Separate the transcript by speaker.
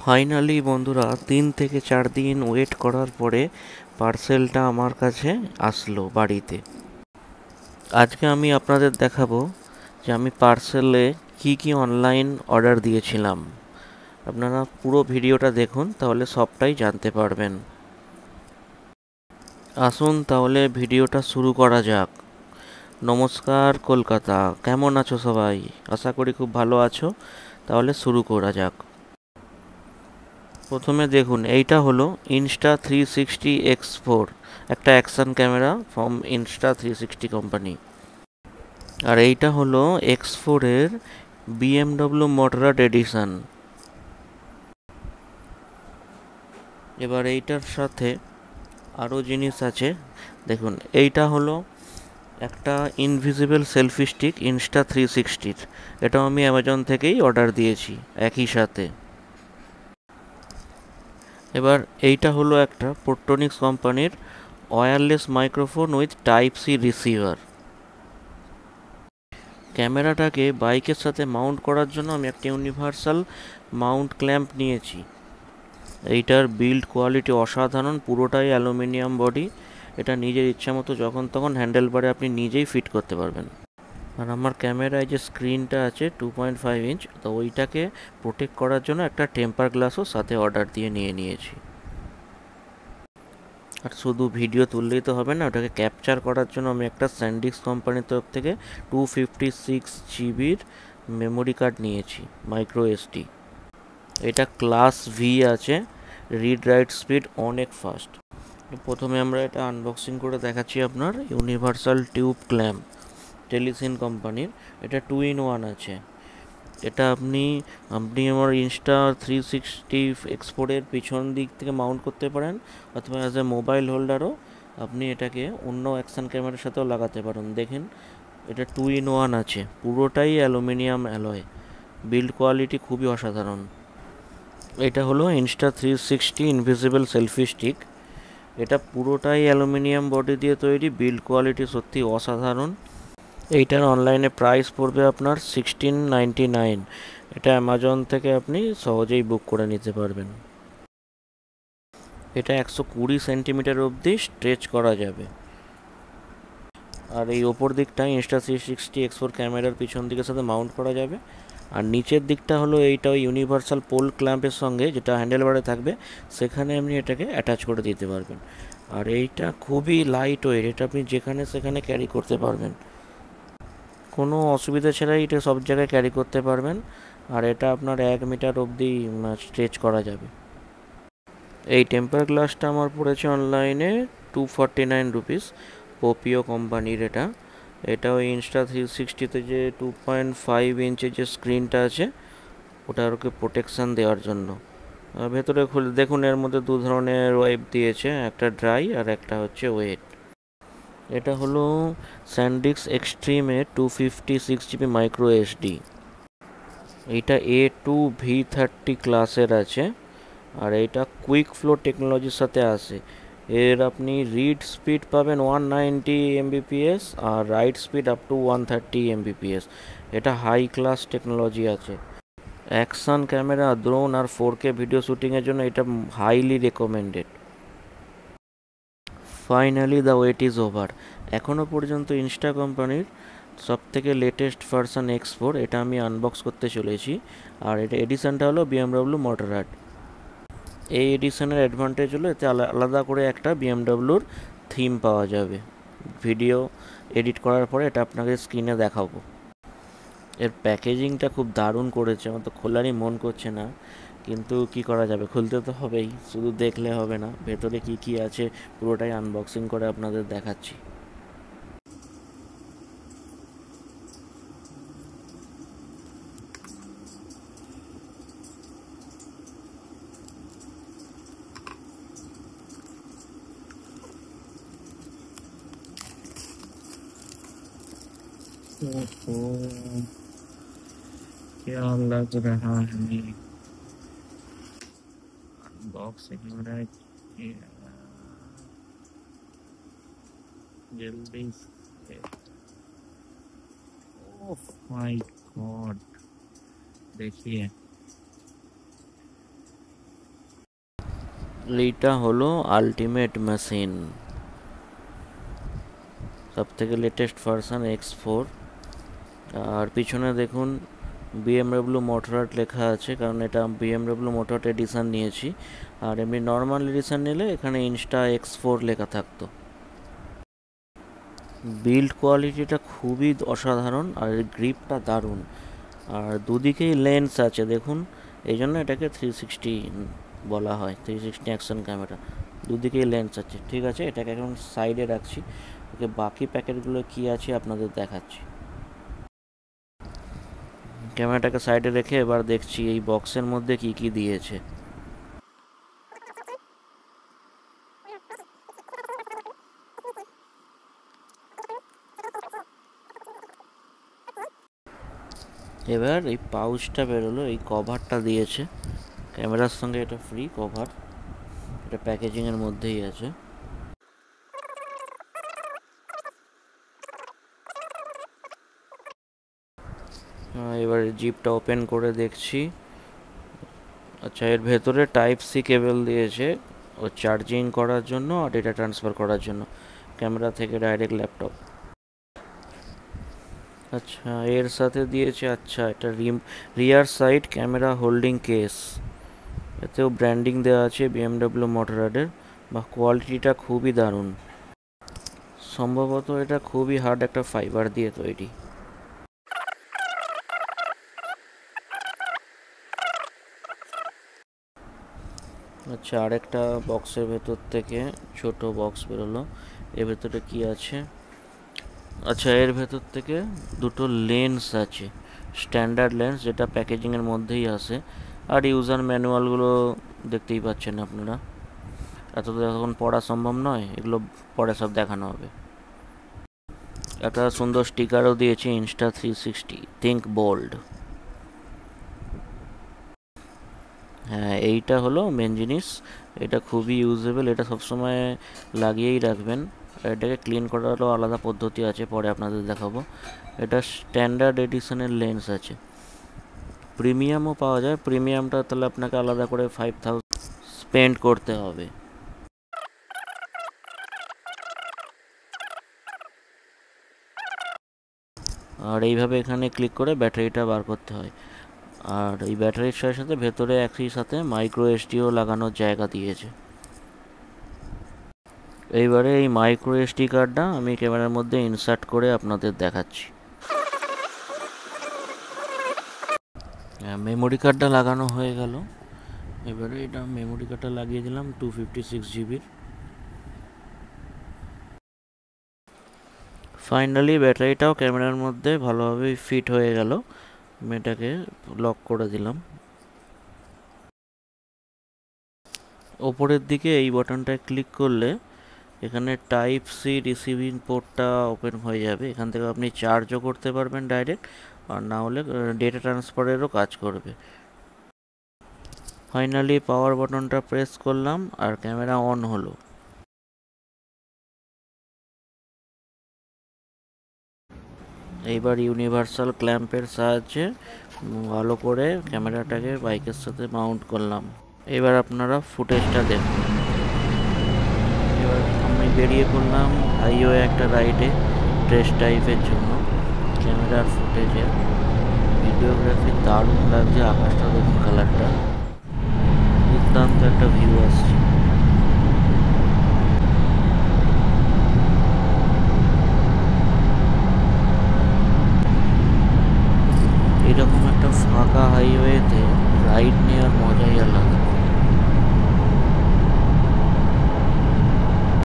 Speaker 1: Finally বন্ধুরা 3 থেকে 4 দিন ওয়েট করার পরে পার্সেলটা আমার কাছে আসলো বাড়িতে। আজকে আমি আপনাদের দেখাবো যে আমি পার্সেলে কি কি অনলাইন অর্ডার দিয়েছিলাম। আপনারা পুরো ভিডিওটা দেখুন, তাহলে সবটাই জানতে পারবেন। আসুন তাহলে ভিডিওটা শুরু করা যাক। নমস্কার কলকাতা, কেমন আছো সবাই? আশা করি খুব ভালো আছো। তাহলে শুরু করা যাক। প্রথমে দেখুন, এইটা হলো Insta360X4, একটা action camera from Insta360 company. আর এইটা হলো X4 এর BMW মোটররাড এডিশন। এবার এইটার সাথে আরও জিনিস আছে। দেখুন, এইটা হলো একটা ইনভিজিবল সেলফি স্টিক Insta360-র। এটাও আমি অ্যামাজন থেকেই অর্ডার দিয়েছি একই সাথে। এবার এইটা হলো একটা পোর্ট্রনিক্স কোম্পানির wireless microphone with type C receiver. ক্যামেরাটাকে বাইকের সাথে মাউন্ট করার জন্য আমি একটা ইউনিভার্সাল মাউন্ট ক্ল্যাম্প নিয়েছি। এইটার বিল্ড কোয়ালিটি অসাধারণ, পুরোটাই অ্যালুমিনিয়াম বডি। এটা নিজের ইচ্ছা মতো যখন তখন হ্যান্ডেল বারে আপনি নিজেই ফিট করতে পারবেন। আর আমার ক্যামেরায় যে স্ক্রিনটা আছে 2.5 ইঞ্চ, তো ওইটাকে প্রোটেক্ট করার জন্য একটা টেম্পার গ্লাসও সাথে অর্ডার দিয়ে নিয়েছি। আর শুধু ভিডিও তুললেই তো হবে না, ওটাকে ক্যাপচার করার জন্য আমি একটা স্যান্ডিক্স কোম্পানির তরফ থেকে 256 জিবির মেমোরি কার্ড নিয়েছি, মাইক্রো এসডি। এটা ক্লাস ভি আছে, রিড রাইট স্পিড অনেক ফাস্ট। প্রথমে আমরা এটা আনবক্সিং করে দেখাচ্ছি। আপনার ইউনিভার্সাল টিউব ক্ল্যাম্প, টেলিসিন কোম্পানির। এটা 2-in-1 আছে। এটা আপনি আপনি আমার Insta360X4-এর পিছন দিক থেকে মাউন্ট করতে পারেন, অথবা অ্যাজ এ মোবাইল হোল্ডারও আপনি এটাকে অন্য অ্যাকশন ক্যামেরার সাথেও লাগাতে পারেন। দেখেন, এটা 2-in-1 আছে, পুরোটাই অ্যালুমিনিয়াম অ্যালয়। বিল্ড কোয়ালিটি খুবই অসাধারণ। এটা হলো Insta360 ইনভিজিবল সেলফি স্টিক। এটা পুরোটাই অ্যালুমিনিয়াম বডি দিয়ে তৈরি, বিল্ড কোয়ালিটি সত্যি অসাধারণ। এইটার অনলাইনে প্রাইস পড়বে আপনার 1699। এটা অ্যামাজন থেকে আপনি সহজেই বুক করে নিতে পারবেন। এটা 120 সেন্টিমিটার অবধি স্ট্রেচ করা যাবে। আর এই ওপর দিকটা Insta360X4 ক্যামেরার পিছন দিকের সাথে মাউন্ট করা যাবে। আর নিচের দিকটা হলো এইটা ওই ইউনিভার্সাল পোল ক্ল্যাম্পের সঙ্গে, যেটা হ্যান্ডেলবারে থাকবে, সেখানে আপনি এটাকে অ্যাটাচ করে দিতে পারবেন। আর এইটা খুবই লাইট ওয়েট, এটা আপনি যেখানে সেখানে ক্যারি করতে পারবেন, কোনো অসুবিধা ছাড়াই এটা সব জায়গায় ক্যারি করতে পারবেন। আর এটা আপনার 1 মিটার অবধি স্ট্রেচ করা যাবে। এই টেম্পার গ্লাসটা আমার পড়েছে অনলাইনে 249 রুপিস, পোপিও কোম্পানির। এটা ওই Insta360-তে যে 2.5 ইঞ্চের যে স্ক্রিনটা আছে, ওটার ওকে প্রোটেকশান দেওয়ার জন্য। ভেতরে খুলে দেখুন, এর মধ্যে দু ধরনের ওয়েব দিয়েছে, একটা ড্রাই আর একটা হচ্ছে ওয়েট। এটা হলো স্যান্ডিক্স এক্সট্রিমের 256 জিবি মাইক্রো এসডি। এইটা A2V30 ক্লাসের আছে। আর এইটা কুইক ফ্লো টেকনোলজির সাথে আসে। এর আপনি রিড স্পিড পাবেন 190 Mbps আর write speed up to 130 Mbps। এটা হাই ক্লাস টেকনোলজি আছে। অ্যাকশন ক্যামেরা, ড্রোন আর 4K ভিডিও শ্যুটিংয়ের জন্য এটা highly recommended. Finally the wait is over. এখনও পর্যন্ত ইনস্টা কোম্পানির সবথেকে লেটেস্ট ভার্সন X4 এটা আমি আনবক্স করতে চলেছি। আর এটা এডিশনটা হলো BMW মোটররাড। এই এডিশনের অ্যাডভান্টেজ হলো এতে আলাদা করে একটা BMWর থিম পাওয়া যাবে। ভিডিও এডিট করার পরে এটা আপনাকে স্ক্রিনে দেখাবো। এর প্যাকেজিংটা খুব দারুণ করেছে, আমার তো খোলারই মন করছে না, কিন্তু কি করা যাবে, খুলতে তো হবেই, শুধু দেখলে হবে না। ভেতরে কি কি আছে পুরোটাই আনবক্সিং করে আপনাদের দেখাচ্ছি। ओहो, क्या लग रहा है अनबॉक्सिंग हो रहा है। जल्दी से, ओह माय गॉड, देखिए এইটা হলো আলটিমেট মেশিন, সব থেকে লেটেস্ট ভার্সন X4। আর পিছনে দেখুন BMW মোটরহার্ট লেখা আছে, কারণ এটা BMW মোটরহার্ট এডিশন নিয়েছি। আর এমনি নর্মাল এডিশন নিলে এখানে ইনস্টা X4 লেখা থাকতো। বিল্ড কোয়ালিটিটা খুবই অসাধারণ, আর গ্রিপটা দারুণ। আর দুদিকেই লেন্স আছে দেখুন, এই জন্য এটাকে 360 বলা হয়, 360 অ্যাকশন ক্যামেরা। দুদিকেই লেন্স আছে। ঠিক আছে, এটাকে এখন সাইডে রাখছি। ওকে, বাকি প্যাকেটগুলো কি আছে আপনাদের দেখাচ্ছি। ক্যামেরাটাকে সাইডে রেখে এবার দেখছি এই বক্সের মধ্যে কি কি দিয়েছে। এবার এই পাউচটা বেরোলো, এই কভারটা দিয়েছে ক্যামেরার সঙ্গে, এটা ফ্রি কভার, এটা প্যাকেজিংয়ের মধ্যেই আছে। এবার জিপটা ওপেন করে দেখছি। আচ্ছা, এর ভেতরে টাইপ সি কেবল দিয়েছে, ও চার্জিং করার জন্য আর ডেটা ট্রান্সফার করার জন্য, ক্যামেরা থেকে ডাইরেক্ট ল্যাপটপ। আচ্ছা, এর সাথে দিয়েছে, আচ্ছা এটা রিয়ার সাইড ক্যামেরা হোল্ডিং কেস, এতেও ব্র্যান্ডিং দেওয়া আছে BMW মোটরহার্টের। বা কোয়ালিটিটা খুবই দারুণ, সম্ভবত এটা খুবই হার্ড একটা ফাইবার দিয়ে তৈরি। আচ্ছা, আরেকটা বক্সের ভেতর থেকে ছোট বক্স বেরোলো, এর ভেতরে কি আছে। আচ্ছা, এর ভেতর থেকে দুটো লেন্স আছে, স্ট্যান্ডার্ড লেন্স, যেটা প্যাকেজিংয়ের মধ্যেই আসে। আর ইউজার ম্যানুয়ালগুলো দেখতেই পাচ্ছেন আপনারা, এত তো এখন পড়া সম্ভব নয়, এগুলো পরে সব দেখানো হবে। একটা সুন্দর স্টিকারও দিয়েছে, Insta360 থিঙ্ক বোল্ড। হ্যাঁ, এইটা হলো মেন জিনিস, এটা খুবই ইউজেবল, এটা সবসময় লাগিয়েই রাখবেন। এটাকে ক্লিন করারও আলাদা পদ্ধতি আছে, পরে আপনাদের দেখাবো। এটা স্ট্যান্ডার্ড এডিশনের লেন্স আছে, প্রিমিয়ামও পাওয়া যায়। প্রিমিয়ামটা তাহলে আপনাকে আলাদা করে 5000 স্পেন্ড করতে হবে। আর এইভাবে এখানে ক্লিক করে ব্যাটারিটা বার করতে হয়। আর এই ব্যাটারির সাথে সাথে ভেতরে একই সাথে মাইক্রো এসডিও লাগানোর জায়গা দিয়েছে। এইবারে এই মাইক্রো এসডি কার্ডটা আমি ক্যামেরার মধ্যে ইনসার্ট করে আপনাদের দেখাচ্ছি। মেমোরি কার্ডটা লাগানো হয়ে গেল। এবারে এটা মেমোরি কার্ডটা লাগিয়ে দিলাম 256 জিবির। ফাইনালি ব্যাটারিটাও ক্যামেরার মধ্যে ভালোভাবে ফিট হয়ে গেল। আমি এটাকে লক করে দিলাম। ওপরের দিকে এই বাটনটায় ক্লিক করলে এখানে টাইপ সি রিসিভিং পোর্টটা ওপেন হয়ে যাবে। এখান থেকে আপনি চার্জও করতে পারবেন ডাইরেক্ট, আর না হলে ডেটা ট্রান্সফারেরও কাজ করবে। ফাইনালি পাওয়ার বাটনটা প্রেস করলাম আর ক্যামেরা অন হলো। এইবার ইউনিভার্সাল ক্ল্যাম্পের সাহায্যে ভালো করে ক্যামেরাটাকে বাইকের সাথে মাউন্ট করলাম। এবার আপনারা ফুটেজটা দেখুন। এবার আমি বেরিয়ে পড়লাম হাইওয়ে একটা রাইডে, টেস্ট ড্রাইভের জন্য। ক্যামেরার ফুটেজে ভিডিওগ্রাফি দারুণ লাগছে, আকাশটা দেখুন, কালারটা দুর্দান্ত একটা ভিউ আসছে। এরকম একটা ফাঁকা হাইওয়েতে রাইড নেওয়ার মজাই আলাদা।